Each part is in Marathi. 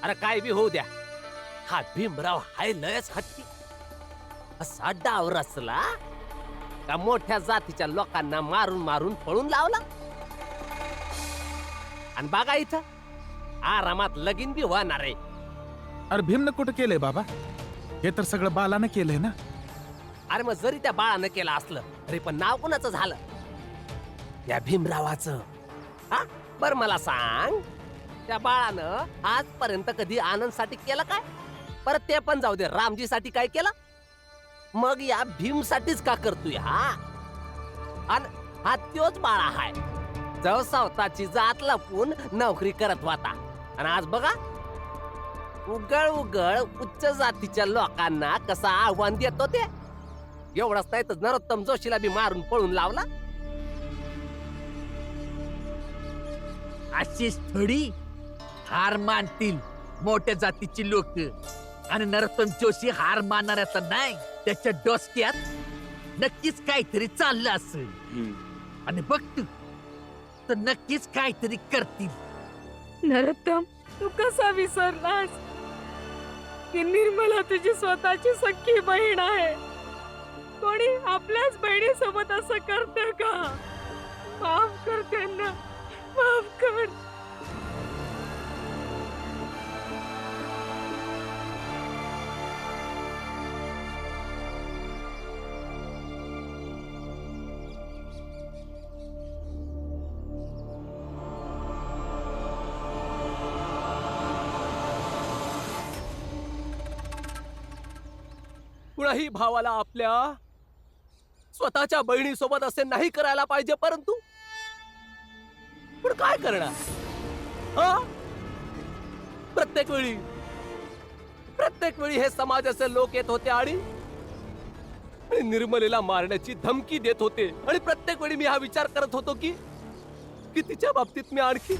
अरे काय बी होऊ द्या, हा भीमराव हाय लयच हत्ती. असा डाव रचला का मोठ्या जातीच्या लोकांना मारून मारून पळून लावला. आणि बघा इथं आरामात लगीन बी होणार आहे. अरे भीमनं कुठं केलंय बाबा? हे तर सगळं बालानं केलंय ना. अरे मग जरी त्या बाळानं केलं असलं तरी पण नाव कोणाचं झालं? त्या भीमरावाचं. हा बर मला सांग, त्या बाळानं आजपर्यंत कधी आनंदसाठी केलं काय? परत ते पण जाऊ दे, रामजीसाठी काय केलं? मग या भीमसाठीच का करतोय हा? आणि हा त्योच बाळा हाय जो स्वतःची जात लपून नोकरी करत होता. आणि आज बघा उघड उघड उच्च जातीच्या लोकांना कसं आव्हान देतो ते. एवढंच नाही तर नरोत्तम जोशीला बी मारून पळून लावला. अशीच थोडी हार मानतील मोठ्या जातीची लोक. आणि नरोत्तम जोशी हार मानणाऱ्याचा नाही, त्याच्या डोसक्यात नक्कीच काहीतरी चाललं असेल. आणि बघ तू तर नक्कीच काहीतरी करतील. नरोत्तम, तू कसा विसरलास की निर्मला तुझी स्वतःची सख्खी बहीण आहे? कोणी आपल्याच बहिणीसोबत असं करते का? माफ कर त्यांना, माफ कर. कुणाही भावाला आपल्या स्वतःच्या बहिणीसोबत असे नाही करायला पाहिजे, परंतु पण काय करणार? हा प्रत्येक वेळी हे समाजाचे लोक येत होते आणि निर्मलेला मारण्याची धमकी देत होते. आणि प्रत्येक वेळी मी हा विचार करत होतो की तिच्या बाबतीत मी आणखी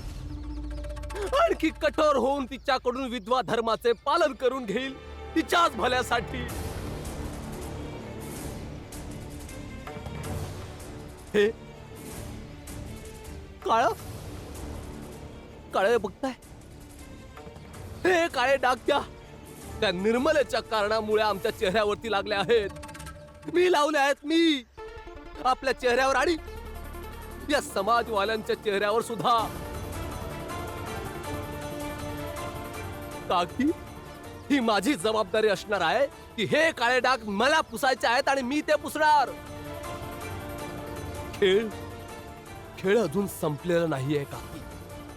कठोर होऊन तिच्याकडून विधवा धर्माचे पालन करून घेईल, तिच्याच भल्यासाठी. हे काळे बघताय, हे काळे डाग त्या निर्मलेच्या कारणामुळे आमच्या चेहऱ्यावरती लागले आहेत. मी लावले आहेत, मी आपल्या चेहऱ्यावर आणि या समाजवाल्यांच्या चेहऱ्यावर सुद्धा. काकी, ही माझी जबाबदारी असणार आहे की हे काळे डाग मला पुसायचे आहेत आणि मी ते पुसणार. खेळ अजून संपलेला नाहीये काकी.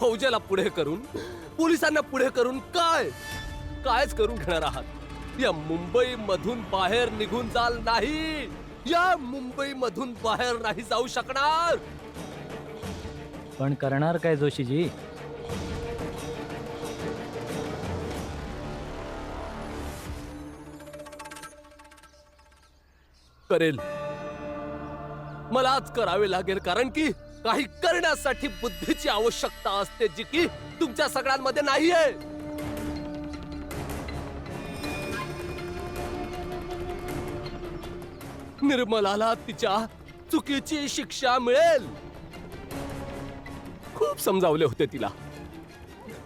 फौजेला पुढे करून, पोलिसांना पुढे करून कायच करून घेणार आहात. या मुंबई मधून बाहेर निघून जाल नाही, या मुंबई मधून बाहेर नाही जाऊ शकणार. पण करणार काय जोशीजी? करेल, मलाच करावे लागेल, कारण की काही करण्यासाठी बुद्धीची आवश्यकता असते, जी की तुमच्या सगळ्यांमध्ये नाहीये. निर्मलाला तिच्या चुकीची शिक्षा मिळेल. खूप समजावले होते तिला,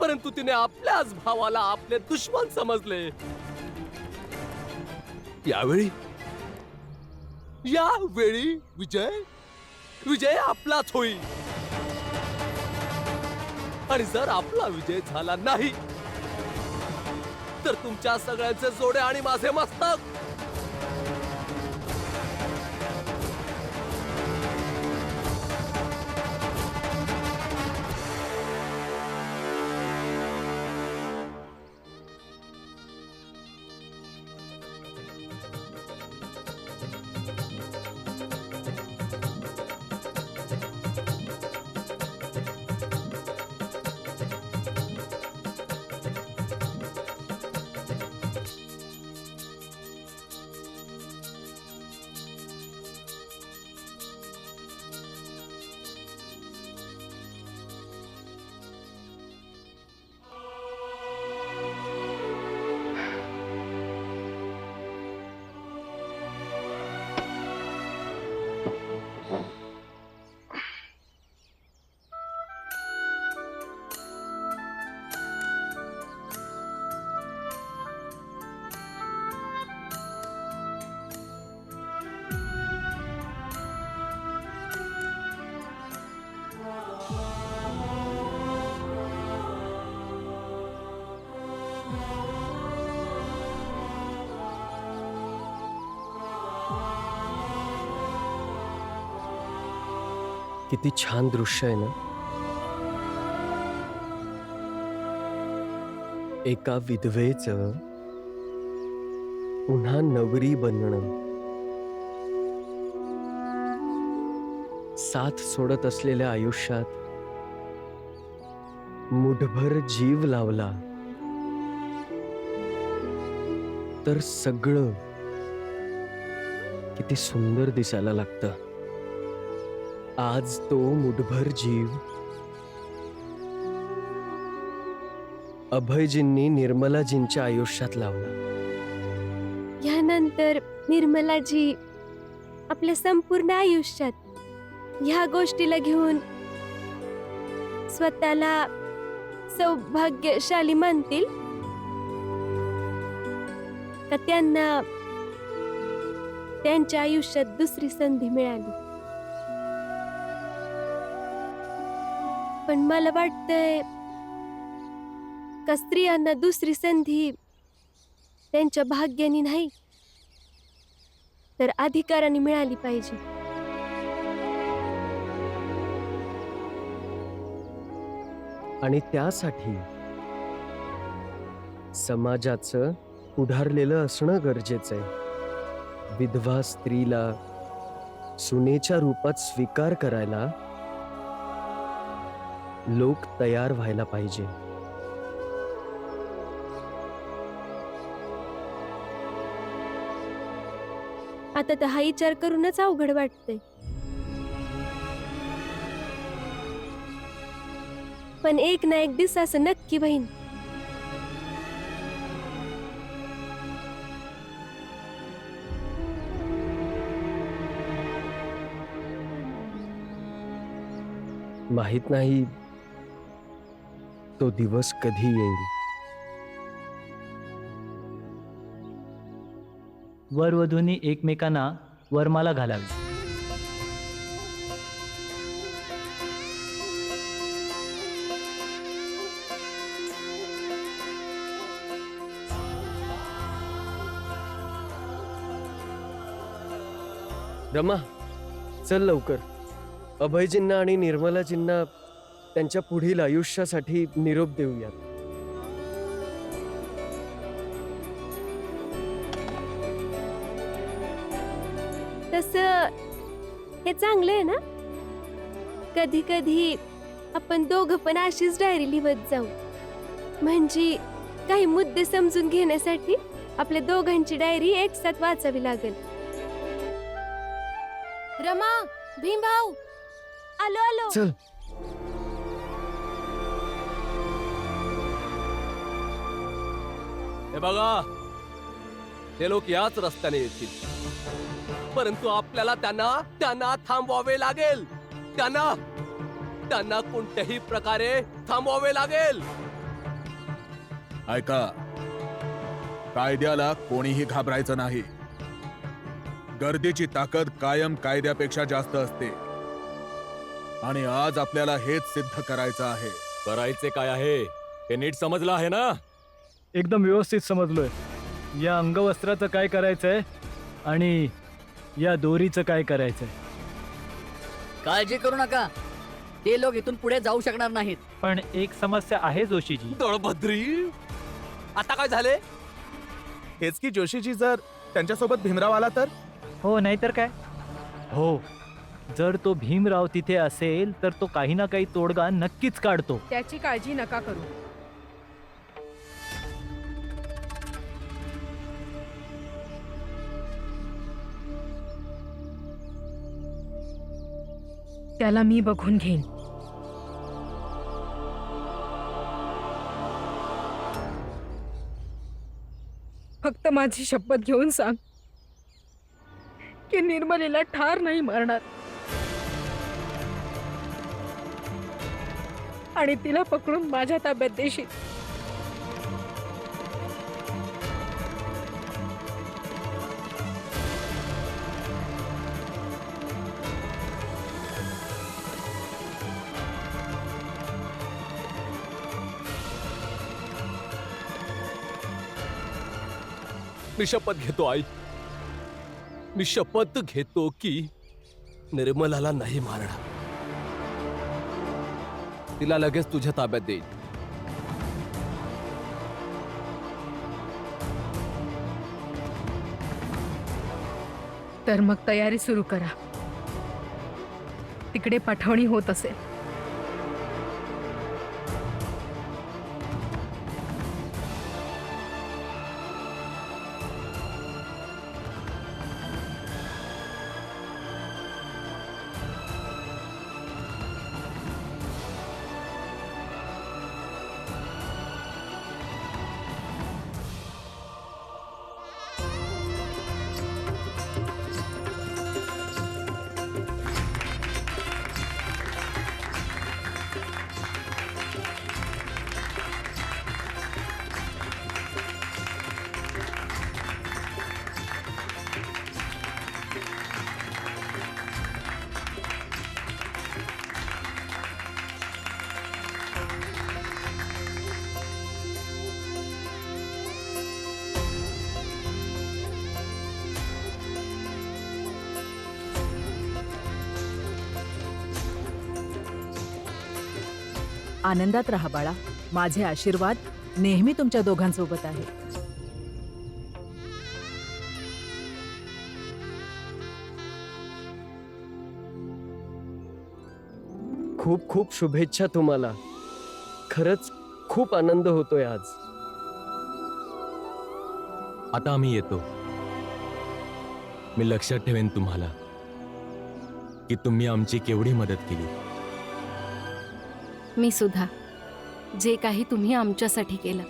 परंतु तिने आपल्याच भावाला आपले दुश्मन समजले. यावेळी विजय आपलाच होईल. आणि जर आपला विजय झाला नाही तर तुमच्या सगळ्यांचे जोडे आणि माझे मस्तक. किती छान दृश्य आहे ना. एका विधवेचं पुन्हा नवरी बनणं, साथ सोडत असलेल्या आयुष्यात मुठभर जीव लावला तर सगळं किती सुंदर दिसायला लागतं. आज तो मुठभर जीव अभयजींनी निर्मलाजींच्या आयुष्यात लावला. ह्यानंतर निर्मलाजी आपल्या संपूर्ण आयुष्यात ह्या गोष्टीला घेऊन स्वतःला सौभाग्यशाली मानतील का त्यांना त्यांच्या आयुष्यात दुसरी संधी मिळाली. पण मला वाटतंय का स्त्रियांना दुसरी संधी त्यांच्या भाग्याने नाही तर अधिकाराने मिळाली पाहिजे. आणि त्यासाठी समाजाचं पुढारलेलं असणं गरजेचं आहे. विधवा स्त्रीला सुनेच्या रूपात स्वीकार करायला लोक तयार व्हायला पाहिजे. आता तर हा विचार करूनच अवघड वाटतंय. पण एक ना एक दिवस असं नक्की बहीण. माहित नाही तो दिवस कधी येईल. वरवधूंनी एकमेकांना वरमाला घालावी. रमा, चल लवकर. अभयजींना आणि निर्मलाजींना त्यांच्या पुढील आयुष्यासाठी निरोप देऊयात. तसं हे चांगलं आहे ना. कधी कधी आपण दोघं पण अशीच डायरी लिहत जाऊ. म्हणजे काही मुद्दे समजून घेण्यासाठी आपल्या दोघांची डायरी एक साथ वाचावी लागेल. रमा, भीमभाऊ, आलो आलो. चल. हे बघा, ते लोक याच रस्त्याने येतील, परंतु आपल्याला त्यांना थांबवावे लागेल. त्यांना कोणत्याही प्रकारे थांबवावे लागेल. ऐका, कायद्याला कोणीही घाबरायचं नाही. गर्दीची ताकद कायम कायद्यापेक्षा जास्त असते आणि आज आपल्याला हेच सिद्ध करायचं आहे. करायचे काय आहे हे नीट समजलं आहे ना? एकदम व्यवस्थित समजलोय. या अंगवस्त्राचं काय करायचंय आणि या दोरीचं काय करायचंय. काळजी करू नका, ते लोक इथून पुढे जाऊ शकणार नाहीत. पण एक समस्या आहे जोशीजी. दळभद्री, आता काय झाले? हेच की जोशीजी, जर त्यांच्यासोबत भीमराव आला तर? हो, नाहीतर काय. हो, जर तो भीमराव तिथे असेल तर तो काही ना काही तोडगा नक्कीच काढतो. त्याची काळजी नका करू. त्याला मी बघून घेईन. फक्त माझी शपथ घेऊन सांग की निर्मलेला ठार नाही मारणार आणि तिला पकडून माझ्या ताब्यात देशील. मी शपथ घेतो आई, मी शपथ घेतो की निर्मलाला नाही मारणार. तिला लगेच तुझ्या ताब्यात देईल. तर मग तयारी सुरू करा. तिकडे पाठवणी होत असेल. आनंदात राहा बाळा. माझे आशीर्वाद नेहमी तुमच्या दोघांसोबत आहे. खूप खूप शुभेच्छा तुम्हाला. खरंच खूप आनंद होतोय आज. आता आम्ही येतो. मी लक्षात ठेवेन तुम्हाला की तुम्ही आमची केवढी मदत केली. मी सुद्धा, जे काही तुम्ही आमच्यासाठी केलं.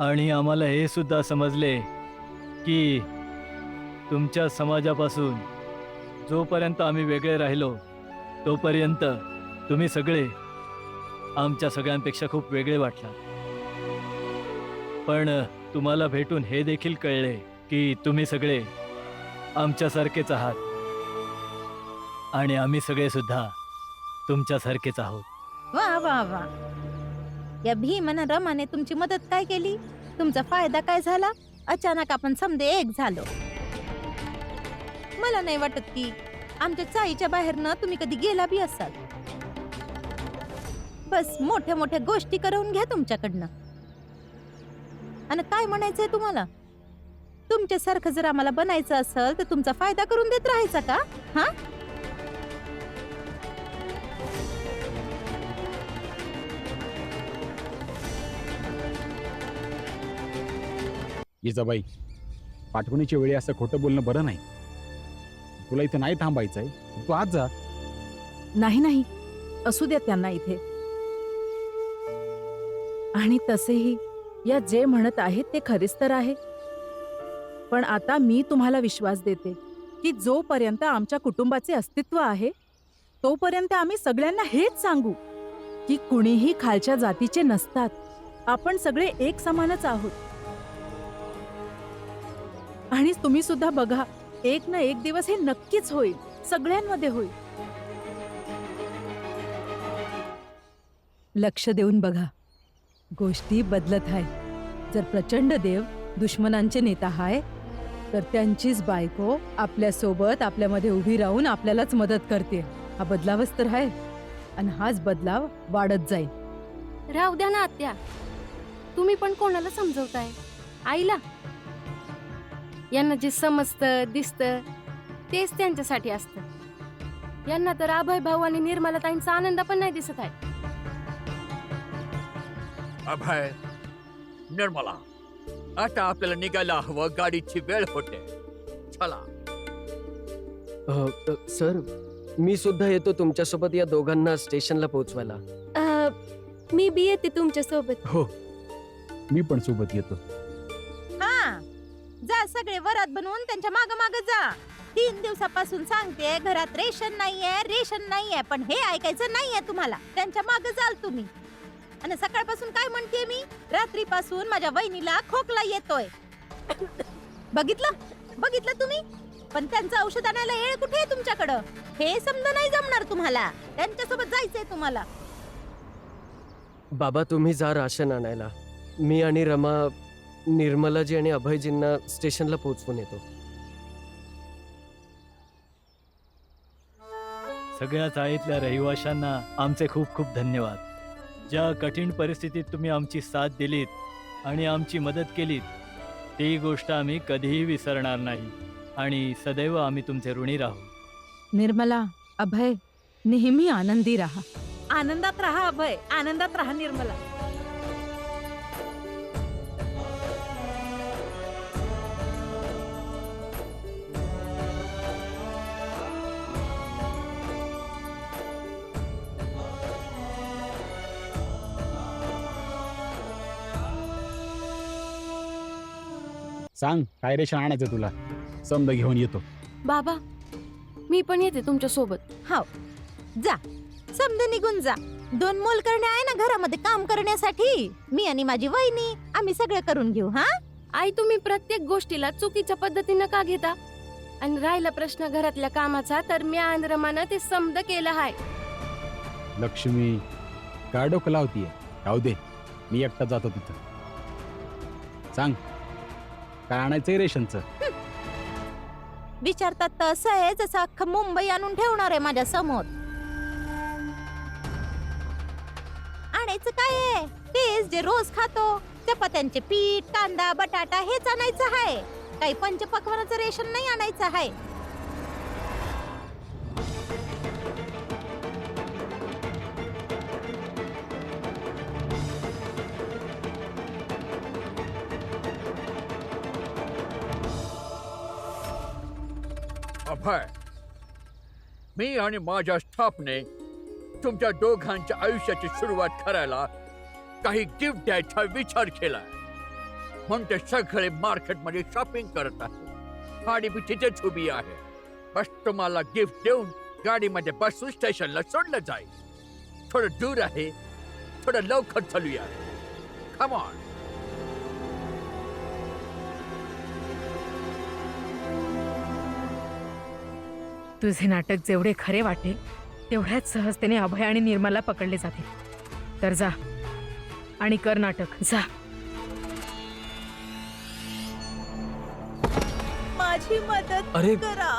आणि आम्हाला हे सुद्धा समजले की तुमच्या समाजापासून जोपर्यंत आम्ही वेगळे राहिलो तोपर्यंत तुम्ही सगळे आमच्या सगळ्यांपेक्षा खूप वेगळे वाटला. पण तुम्हाला भेटून हे देखील कळले की तुम्ही सगळे आमच्यासारखेच आहात आणि आम्ही सगळे सुद्धा तुमच्यासारखेच आहोत. वा वा वा. या भीम आणि रमाने तुमची मदत काय केली? तुमचा फायदा काय झाला? अचानक आपण समदे एक झालो. मला नाही वाटत की आमच्या चाळीच्या बाहेरनं तुम्ही कधी गेला बी असाल. बस मोठ्या मोठ्या गोष्टी करवून घ्या तुमच्याकडनं. आणि काय म्हणायचंय तुम्हाला? तुमच्यासारखं जर आम्हाला बनायचं असेल तर तुमचा फायदा करून देत राहायचा का? हा, येजाबाई, पाठवणीच्या वेळी असं खोटं बोलणं बरं नाही. तुला इथं नाही थांबायचंय, तू आज जा. नाही नाही, असू द्या त्यांना इथे. आणि तसेही या जे म्हणत आहेत ते खरेच तर आहे. पण आता मी तुम्हाला विश्वास देते की जोपर्यंत आमच्या कुटुंबाचे अस्तित्व आहे तोपर्यंत आम्ही सगळ्यांना हेच सांगू की कुणीही खालच्या जातीचे नसतात. आपण सगळे एक समानच आहोत. आणि तुम्ही सुद्धा बघा, एक ना एक दिवस हे नक्कीच होईल, सगळ्यांमध्ये होईल. लक्ष देऊन बघा, गोष्टी बदलत आहे. जर प्रचंड देव दुश्मनांचे नेता हाय तर त्यांचीच बायको आपल्यासोबत आपल्यामध्ये उभी राहून आपल्यालाच मदत करते. हा बदलावच तर आहे आणि हाच बदलाव वाढत जाईल. राहू द्या ना आत्या, तुम्ही पण कोणाला समजवताय? आईला. यांना जे समजतं दिसतं तेच त्यांच्यासाठी असतं. यांना तर अभय भाऊ आणि निर्मला ताईंचा आनंद पण नाही दिसत आहे. अभय, निर्मला, आता आपल्याला निघायला हवं. गाडीची वेळ होते. चला. सर, मी सुद्धा येतो तुमच्यासोबत या दोघांना स्टेशनला पोहोचवायला. मी बी येते तुमच्या सोबत. हो, मी पण सोबत येतो. हा, जा सगळे वरात बनवून त्यांच्या माग माग जा. 3 दिवसापासून सांगते घरात रेशन नाहीये, पण हे ऐकायचं नाहीये तुम्हाला. त्यांच्या माग जाल तुम्ही. आणि सकाळपासून काय म्हणते मी? रात्रीपासून माझ्या वहिनीला खोकला येतोय. बघितलं तुम्ही? पण त्यांचं औषध आणायला येळ कुठे आहे तुमच्याकडं? हे समजा नाही जमणार तुम्हाला. त्यांच्यासोबत जायचंय तुम्हाला. बाबा तुम्ही जा राशन आणायला. मी आणि रमा निर्मलाजी आणि अभयजींना स्टेशनला पोहोचवून येतो. सगळ्या चाळीतल्या रहिवाशांना आमचे खूप खूप धन्यवाद. ज्या कठीण परिस्थितीत तुम्ही आमची साथ दिलीत आणि आमची मदत केलीत, ती गोष्ट आम्ही कधीही विसरणार नाही आणि सदैव आम्ही तुमचे ऋणी राहू. निर्मला, अभय, नेहमी आनंदी राहा. आनंदात राहा अभय, आनंदात राहा निर्मला. सांग काय रेशन आणायचं तुला, समजा घेऊन येतो. बाबा, मी पण येते तुमच्या सोबत. हाव, जा समजा निघून जा. 2 मोलकरणे आहे ना घरामध्ये काम करण्यासाठी. मी आणि माझी वहिनी आम्ही सगळं करून घेऊ. हा आई, तुम्ही प्रत्येक गोष्टीला चुकीच्या पद्धतीनं का घेता? आणि राहिला प्रश्न घरातल्या कामाचा, तर मी आणि रमानं ते समद केलं आहे. लक्ष्मी काय डोकं लावतीये? राहू दे, मी एकटा जातो तिथं. सांग काय आणायचंय रेशनचं? विचारतात तर असं आहे जसं अख्खं मुंबई आणून ठेवणार आहे माझ्या समोर. आणायचं काय आहे? तेच जे रोज खातो, चपात्यांचे पीठ, कांदा, बटाटा हेच आणायचं आहे. काही पंचपक्वानाचं रेशन नाही आणायचं आहे. अभय, मी आणि माझ्या स्टाफने तुमच्या दोघांच्या आयुष्याची सुरुवात करायला काही गिफ्ट द्यायचा विचार केला. म्हणून ते सगळे मार्केटमध्ये शॉपिंग करत आहेत. गाडी मी तिथेच उभी आहे. बस तुम्हाला गिफ्ट देऊन गाडीमध्ये बसून स्टेशनला सोडलं जाईल. थोडं दूर आहे, थोडं लवकर चालूया. Come on. तुझे नाटक जेवढे खरे वाटेल तेवढ्याच सहजतेने अभय आणि निर्मला पकडले जातील. तर जा आणि कर नाटक, जा. माझी मदत अरे करा.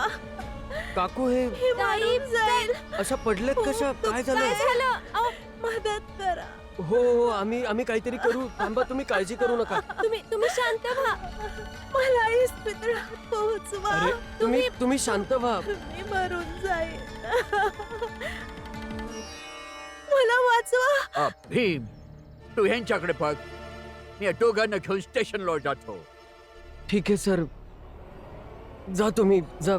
काकू, हे हे मारून जाईल. अशा पडलेत कशा? काय झालं? मदत करा. हो हो, आम्ही काहीतरी करू. थांबा, तुम्ही काळजी करू नका. तुम्ही शांत व्हा. मला इस्पितळात पोहोचवा. अरे तुम्ही शांत व्हा. मी मरून जाईल. मला वाचवा. भीम, तू ह्यांच्याकडे बघ. मी या दोघांना घेऊन स्टेशनला जातो. ठीक आहे सर, जा तुम्ही, जा.